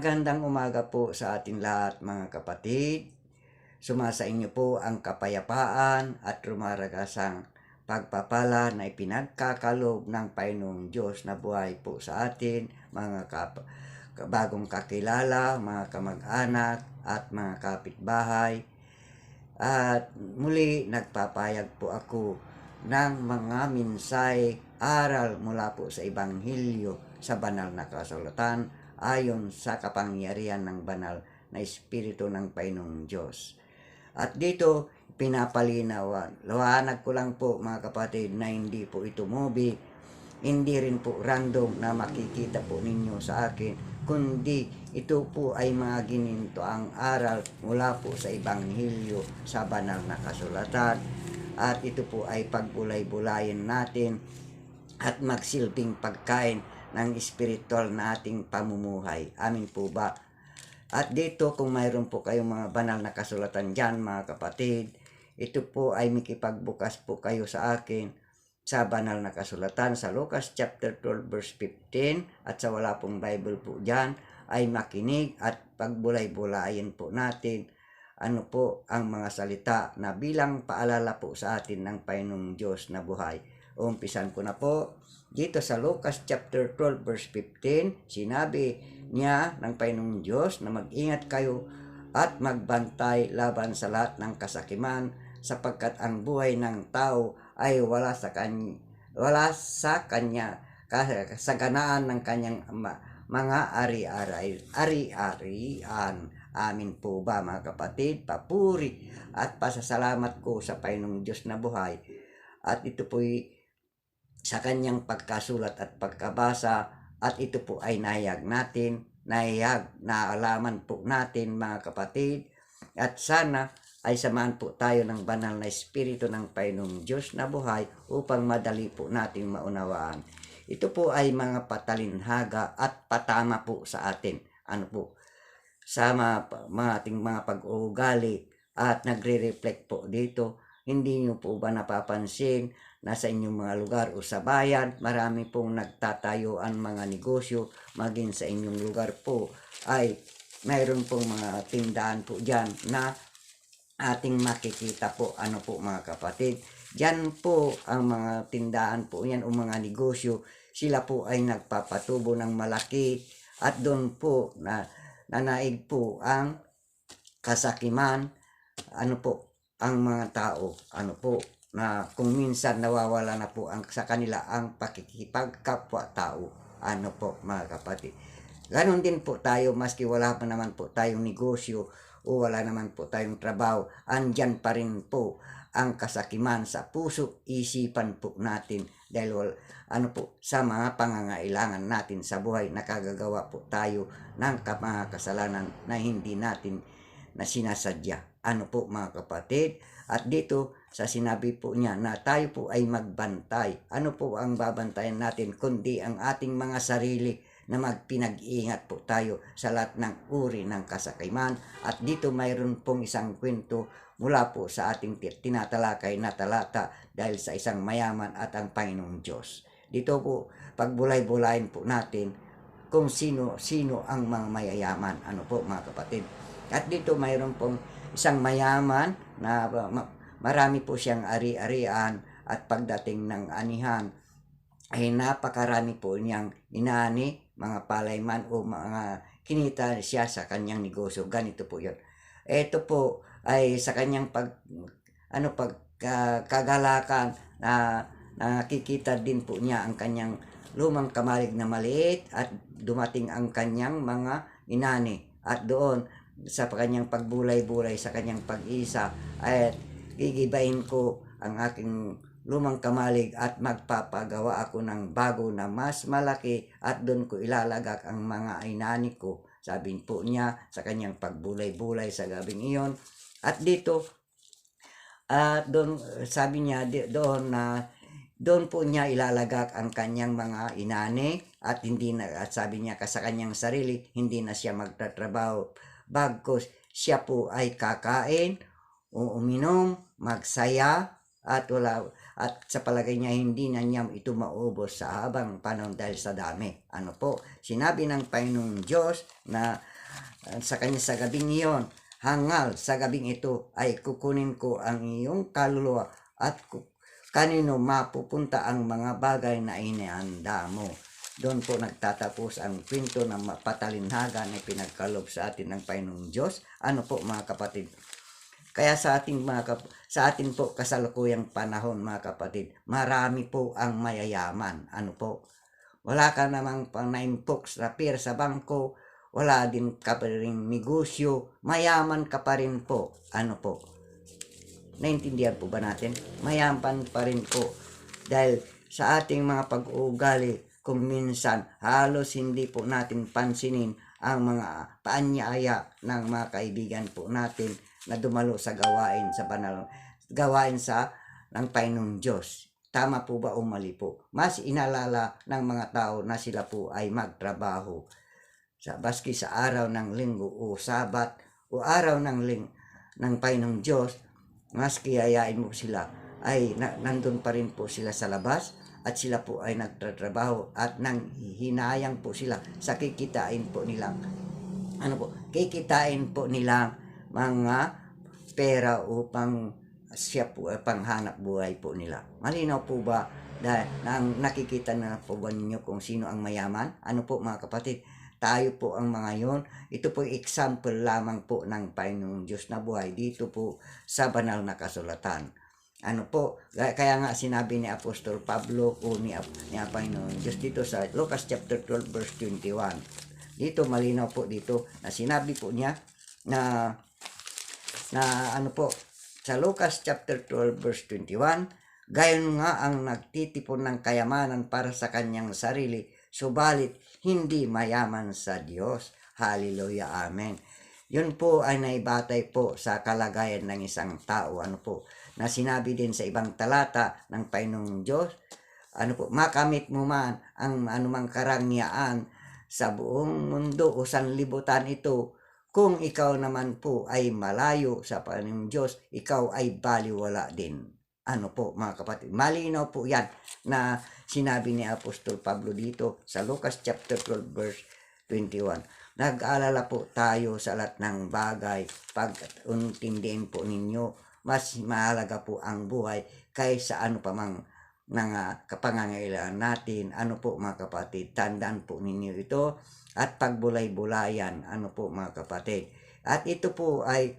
Magandang umaga po sa ating lahat mga kapatid. Sumasa inyo po ang kapayapaan at rumaragasang pagpapala na ipinagkakalob ng Panginoong Diyos na buhay po sa atin, mga bagong kakilala, mga kamag-anak at mga kapitbahay. At muli nagpapayag po ako ng mga mensahe aral mula po sa Ebanghelyo sa banal na kasulatan ayon sa kapangyarihan ng banal na Espiritu ng Panginoong Diyos. At dito, liwanag ko lang po mga kapatid na hindi po ito movie, hindi rin po random na makikita po ninyo sa akin, kundi ito po ay mga ginintoang aral mula po sa Ebanghelyo sa banal na kasulatan. At ito po ay pagbulay-bulayin natin at magsilbing pagkain ng espiritual na ating pamumuhay. Amin po ba? At dito, kung mayroon po kayong mga banal na kasulatan dyan mga kapatid, ito po ay makipagbukas po kayo sa akin sa banal na kasulatan sa Lucas chapter 12 verse 15, at sa wala pong Bible po dyan ay makinig at pagbulay-bulayin po natin ano po ang mga salita na bilang paalala po sa atin ng Panginoong Diyos na buhay. Umpisan ko na po. Dito sa Lucas chapter 12 verse 15, sinabi niya ng Panginoong Diyos na mag-ingat kayo at magbantay laban sa lahat ng kasakiman, sapagkat ang buhay ng tao ay wala sa kanya kasaganaan ng kanyang mga ari-arian. Amin po ba mga kapatid? Papuri at pasasalamat ko sa Panginoong Diyos na buhay. At ito po'y sa kanyang pagkasulat at pagkabasa, at ito po ay nahayag naalaman po natin mga kapatid, at sana ay samahan po tayo ng banal na Espiritu ng Panginoong Diyos na buhay upang madali po natin maunawaan. Ito po ay mga patalinhaga at patama po sa atin. Ano po? Sa ating mga pag-uugali, at nagre-reflect po dito. Hindi nyo po ba napapansin na sa inyong mga lugar o sa bayan, marami pong nagtatayuan mga negosyo, maging sa inyong lugar po ay mayroon pong mga tindahan po dyan na ating makikita po. Ano po mga kapatid? Dyan po ang mga tindahan po yan o mga negosyo, sila po ay nagpapatubo ng malaki, at doon po na nanaig po ang kasakiman, ano po, ang mga tao, ano po, na kung minsan nawawala na po sa kanila ang pakikipagkapwa-tao. Ano po mga kapatid? Ganon din po tayo, maski wala pa naman po tayong negosyo o wala naman po tayong trabaho, andyan pa rin po ang kasakiman sa puso, isipan po natin, dahil ano po, sa mga pangangailangan natin sa buhay, nakagagawa po tayo ng mga kasalanan na hindi natin na sinasadya. Ano po mga kapatid? At dito sa sinabi po niya na tayo po ay magbantay. Ano po ang babantayan natin kundi ang ating mga sarili, na magpinag-iingat po tayo sa lahat ng uri ng kasakiman. At dito mayroon pong isang kwento mula po sa ating tinatalakay na talata, dahil sa isang mayaman at ang Panginoong Diyos. Dito po pagbulay-bulayin po natin kung sino ang mga mayayaman. Ano po mga kapatid? At dito mayroon pong isang mayaman na marami po siyang ari-arian, at pagdating ng anihan ay napakarami po niyang inani, mga palayman o mga kinita siya sa kanyang negosyo. Ganito po yun. Ito po ay sa kanyang kagalakan na nakikita din po niya ang kanyang lumang kamalig na maliit, at dumating ang kanyang mga inani, at doon sa kanyang pagbulay-bulay, sa kanyang pag-isa, ay gigibain ko ang aking lumang kamalig at magpapagawa ako ng bago na mas malaki, at doon ko ilalagak ang mga inani ko. Sabi po niya sa kanyang pagbulay-bulay sa gabing iyon. At dito, doon sabi niya doon po niya ilalagak ang kanyang mga inani, at sabi niya sa kanyang sarili, hindi na siya magtatrabaho, bagkus siya po ay kakain, uminom, magsaya, at sa palagay niya hindi na niya ito maubos sa habang panahon dahil sa dami. Ano po? Sinabi ng Panginoong Diyos na sa kanya sa gabing iyon, hangal sa gabing ito ay kukunin ko ang iyong kaluluwa at kanino mapupunta ang mga bagay na inihanda mo. Doon po nagtatapos ang kwento ng patalinhaga na pinagkalob sa atin ng Panginoong Diyos. Ano po mga kapatid? Kaya sa atin po kasalukuyang panahon mga kapatid, marami po ang mayayaman. Ano po? Wala ka namang pang-9 sa pier sa bangko, wala din ka pa rin negosyo, mayaman ka pa rin po. Ano po? Naintindihan po ba natin? Mayaman pa rin po. Dahil sa ating mga pag-uugali, kung minsan halos hindi po natin pansinin ang mga paanyaya ng mga kaibigan po natin na dumalo sa gawain ng Panginoong Diyos. Tama po ba o mali po? Mas inalala ng mga tao na sila po ay magtrabaho baski sa araw ng linggo o sabat o araw ng Panginoong Diyos. Mas kiyayain mo sila ay nandun pa rin po sila sa labas at sila po ay nagtatrabaho at nang hinayang po sila sa kikitain po nila. Kikitain po nila mga pera upang siya po panghanap buhay po nila. Malinaw po ba dahil nakikita na po ba ninyo kung sino ang mayaman? Ano po mga kapatid? Tayo po ang mga yon. Ito po example lamang po ng Panginoong Diyos na buhay dito po sa banal na kasulatan. Ano po, kaya nga sinabi ni Apostol Pablo o ni Panginoon Diyos dito sa Lucas chapter 12 verse 21. Dito malinaw po dito na sinabi po niya na ano po, sa Lucas chapter 12 verse 21, gayon nga ang nagtitipon ng kayamanan para sa kanyang sarili, subalit hindi mayaman sa Diyos. Hallelujah, amen. Yun po ay naibatay po sa kalagayan ng isang tao. Ano po, na sinabi din sa ibang talata ng Panginoong Diyos, ano po, makamit mo man ang anumang karangyaan sa buong mundo o sanlibutan ito, kung ikaw naman po ay malayo sa Panginoong Diyos, ikaw ay baliwala din. Ano po mga kapatid, malinaw po yan na sinabi ni Apostol Pablo dito sa Lucas chapter 12 verse 21. Nag-aalala po tayo sa lahat ng bagay, pag untindihin po ninyo, mas mahalaga po ang buhay kaysa ano pa mang kapangangailangan natin. Ano po mga kapatid, tandaan po ninyo ito at pagbulay-bulayan. Ano po mga kapatid, at ito po ay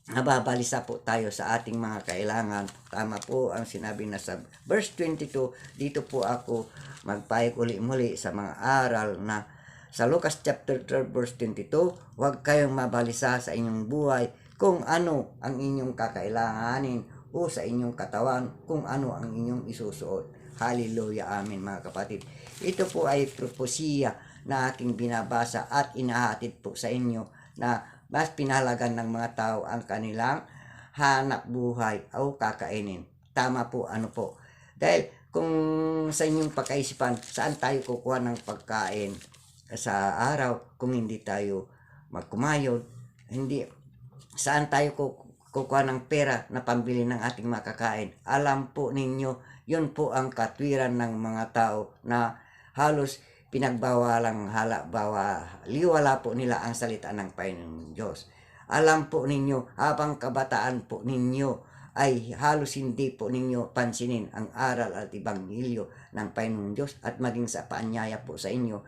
nababalisa po tayo sa ating mga kailangan. Tama po ang sinabi na sa verse 22. Dito po ako magpahig uli-muli sa mga aral na sa Lucas chapter 12 verse 22, huwag kayong mabalisa sa inyong buhay kung ano ang inyong kakailanganin o sa inyong katawan kung ano ang inyong isusuot. Hallelujah, amen mga kapatid. Ito po ay propesya na ating binabasa at inahatid po sa inyo na mas pinahalagan ng mga tao ang kanilang hanap buhay o kakainin. Tama po, ano po. Dahil kung sa inyong pagkaisipan, saan tayo kukuha ng pagkain sa araw kung hindi tayo magkumayod? Hindi. Saan tayo kukuha ng pera na pambili ng ating makakain? Alam po ninyo, yun po ang katwiran ng mga tao na halos pinagbawalang liwala po nila ang salita ng Panginoong Diyos. Alam po ninyo, habang kabataan po ninyo ay halos hindi po ninyo pansinin ang aral at ibanghilyo ng Panginoong Diyos at maging sa paanyaya po sa inyo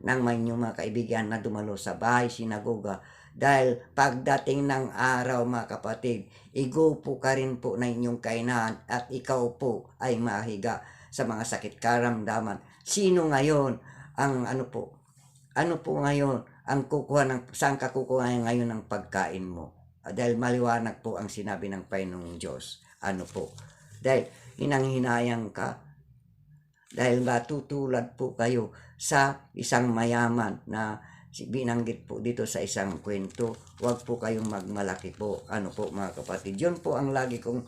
ng mga kaibigan na dumalo sa bahay sinagoga. Dahil pagdating ng araw mga kapatid, igupo ka rin po na inyong kainahan at ikaw po ay mahiga sa mga sakit karamdaman. Sino ngayon ang ano po ngayon ang saan ka kukuha ngayon ng pagkain mo? Dahil maliwanag po ang sinabi ng Panginoong Diyos. Ano po? Dahil hinang-hinayang ka, dahil matutulad po kayo sa isang mayaman na binanggit po dito sa isang kwento. Huwag po kayong magmalaki po. Ano po mga kapatid? Yun po ang lagi kong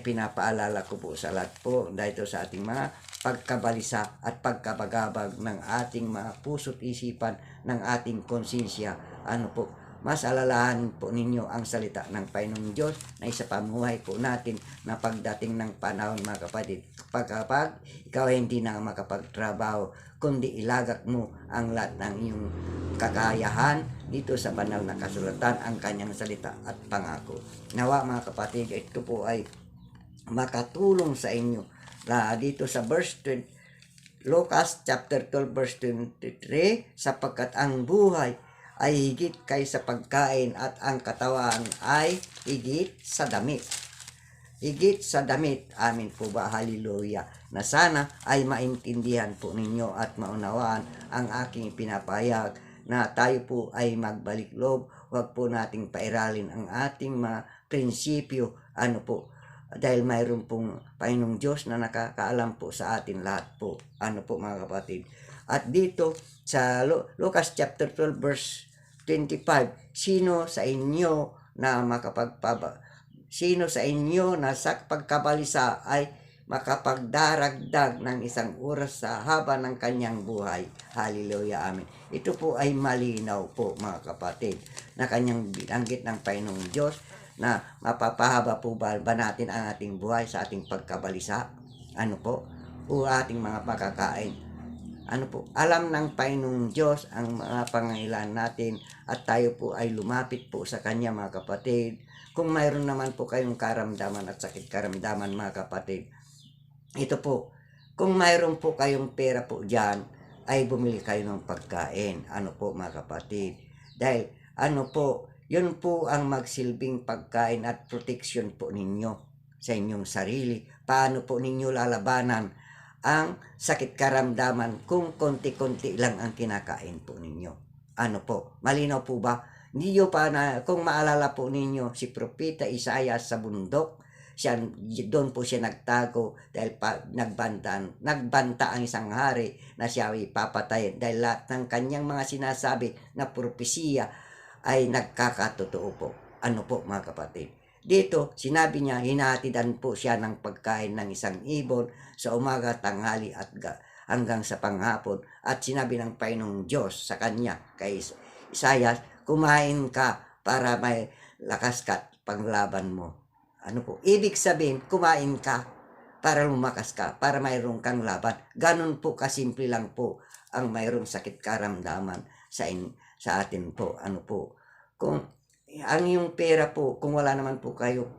pinapaalala ko po sa lahat po dahil sa ating mga pagkabalisa at pagkabagabag ng ating mga puso't isipan, ng ating konsensya. Ano po? mas alalahanin po ninyo ang salita ng Panginoong Diyos na isa pamuhay po natin na pagdating ng panahon, mga kapatid. Kapag ikaw ay hindi na makapagtrabaho, kundi ilagak mo ang lahat ng iyong kakayahan dito sa banal na kasulatan, ang kanyang salita at pangako. Nawa, mga kapatid, ito po ay makatulong sa inyo. Dito sa verse 20, Lucas chapter 12 verse 23, sapagkat ang buhay ay higit kaysa pagkain at ang katawan ay higit sa damit. Higit sa damit. Amin po ba? Hallelujah. Na sana ay maintindihan po ninyo at maunawaan ang aking pinapayag na tayo po ay magbalik loob. Huwag po nating pairalin ang ating mga prinsipyo. Ano po? Dahil mayroon pong Panginoong Diyos na nakakaalam po sa atin lahat po. Ano po, mga kapatid? At dito sa Lucas chapter 12 verse 25, sino sa inyo na sa pagkabalisa ay makapagdaragdag ng isang oras sa haba ng kanyang buhay? Hallelujah, amen. Ito po ay malinaw po, mga kapatid, na kanyang binanggit ng Panginoong Diyos na mapapahaba po ba natin ang ating buhay sa ating pagkabalisa? Ano po? O ating mga pagkakain? Ano po? Alam ng Panginoong Diyos ang mga pangangailangan natin at tayo po ay lumapit po sa Kanya, mga kapatid. Kung mayroon naman po kayong karamdaman at sakit karamdaman, mga kapatid, ito po, kung mayroon po kayong pera po dyan, ay bumili kayo ng pagkain. Ano po, mga kapatid? Dahil ano po, yun po ang magsilbing pagkain at protection po ninyo sa inyong sarili. Paano po ninyo lalabanan ang sakit karamdaman kung konti-konti lang ang kinakain po ninyo? Ano po? Malinaw po ba? Hindi pa na, kung maalala po ninyo, si Propeta Isaias sa bundok, doon po siya nagtago dahil nagbanta ang isang hari na siya ay papatayin dahil lahat ng kanyang mga sinasabi na propesiya ay nagkakatotoo po. Ano po, mga kapatid? Dito, sinabi niya, hinatidan po siya ng pagkain ng isang ibon sa umaga, tanghali at hanggang sa panghapon. At sinabi ng Panginoong Diyos sa kanya, kay Isaias, kumain ka para may lakas ka at panglaban mo. Ano po? Ibig sabihin, kumain ka para lumakas ka, para mayroon kang laban. Ganon po kasimple lang po ang mayroong sakit karamdaman sa atin po. Ano po? Kung ang yung pera po, kung wala naman po kayo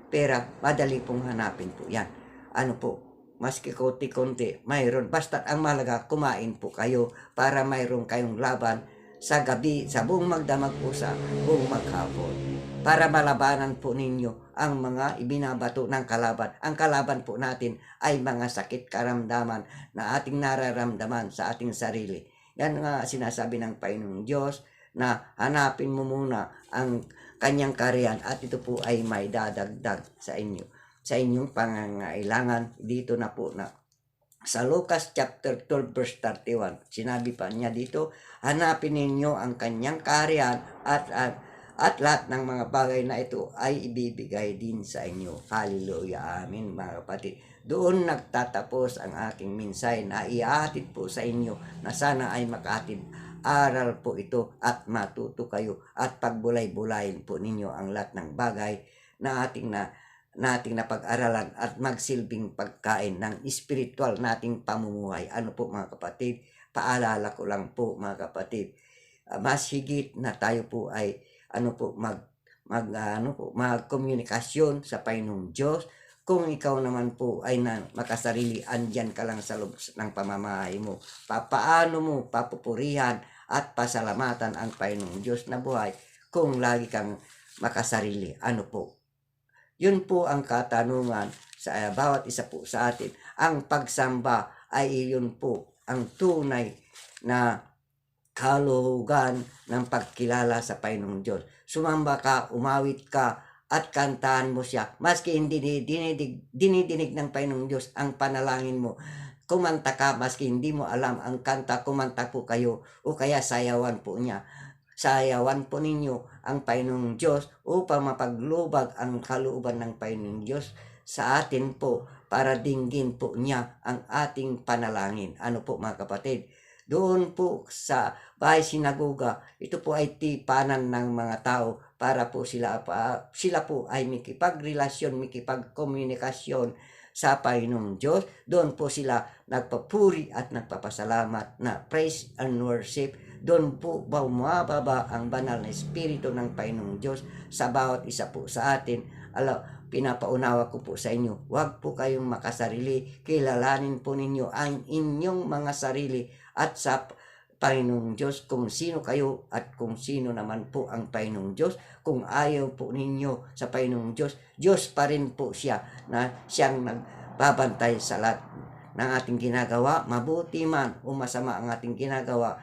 pera, madali pong hanapin po yan. Ano po? Maski konti-konti, mayroon. Basta ang mahalaga, kumain po kayo para mayroon kayong laban sa gabi, sa buong magdamag po sa buong maghapon. Para malabanan po ninyo ang mga ibinabato ng kalaban. Ang kalaban po natin ay mga sakit karamdaman na ating nararamdaman sa ating sarili. Yan nga sinasabi ng Panginoong Diyos na hanapin mo muna ang kanyang kariyan at ito po ay may dadagdag sa inyo, sa inyong pangangailangan. Dito na po na sa Lucas chapter 12 verse 31, sinabi pa niya dito, hanapin ninyo ang kanyang kariyan at lahat ng mga bagay na ito ay ibibigay din sa inyo. Hallelujah, amen, mga kapatid. Doon nagtatapos ang aking minsay na ihahatid po sa inyo na sana ay makahatid aral po ito at matuto kayo at pagbulay-bulayin po ninyo ang lahat ng bagay na nating napag-aralan at magsilbing pagkain ng spiritual nating pamumuhay. Ano po, mga kapatid? Paalala ko lang po, mga kapatid, mas higit na tayo po ay magkomunikasyon sa Panginoong Diyos. Kung ikaw naman po ay makasarili, andyan ka lang sa loob ng pamamahay mo. Paano mo papupurihan at pasalamatan ang Panginoong Diyos na buhay kung lagi kang makasarili? Ano po? Yun po ang katanungan sa bawat isa po sa atin. Ang pagsamba ay yun po ang tunay na kaluhugan ng pagkilala sa Panginoong Diyos. Sumamba ka, umawit ka, at kantahan mo siya. Maski hindi dinidinig ng Panginoong Diyos ang panalangin mo, kumanta ka, maski hindi mo alam ang kanta, kumanta po kayo, o kaya sayawan po niya. Sayawan po ninyo ang Panginoong Diyos upang mapaglubag ang kalooban ng Panginoong Diyos sa atin po para dinggin po niya ang ating panalangin. Ano po, mga kapatid? doon po sa bahay sinagoga, ito po ay tipanan ng mga tao para po sila po ay mikipagrelasyon, mikipagkomunikasyon sa Panginoong Diyos. Doon po sila nagpapuri at nagpapasalamat na praise and worship. Doon po bumababa ang banal na Espiritu ng Panginoong Diyos sa bawat isa po sa atin. Pinapaunawa ko po sa inyo, huwag po kayong makasarili, kilalanin po ninyo ang inyong mga sarili at sa Panginoong Diyos kung sino kayo at kung sino naman po ang Panginoong Diyos. Kung ayaw po ninyo sa Panginoong Diyos, Diyos pa rin po siya na siyang nagbabantay sa lahat ng ating ginagawa, mabuti man o masama ang ating ginagawa.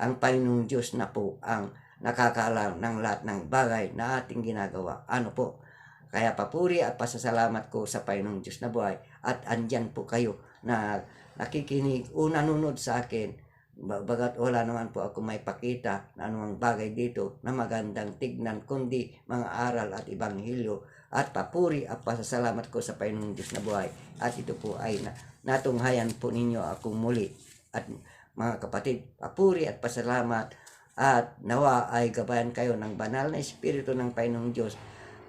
Ang Panginoong Diyos na po ang nakakaalam ng lahat ng bagay na ating ginagawa. Ano po? Kaya papuri at pasasalamat ko sa Panginoong Diyos na buhay at andyan po kayo na nakikinig o nanonood sa akin. Bagat wala naman po ako may pakita na anumang bagay dito na magandang tignan kundi mga aral at ibanghilyo, at papuri at pasasalamat ko sa Panginoong Diyos na buhay. At ito po ay natunghayan po ninyo ako muli. At mga kapatid, papuri at pasalamat at nawa ay gabayan kayo ng banal na Espiritu ng Panginoong Diyos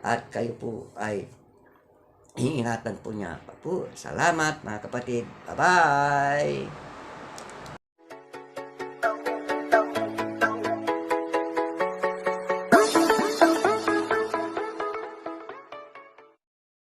at kayo po ay iingatan po niya. Salamat mga kapatid. Bye-bye!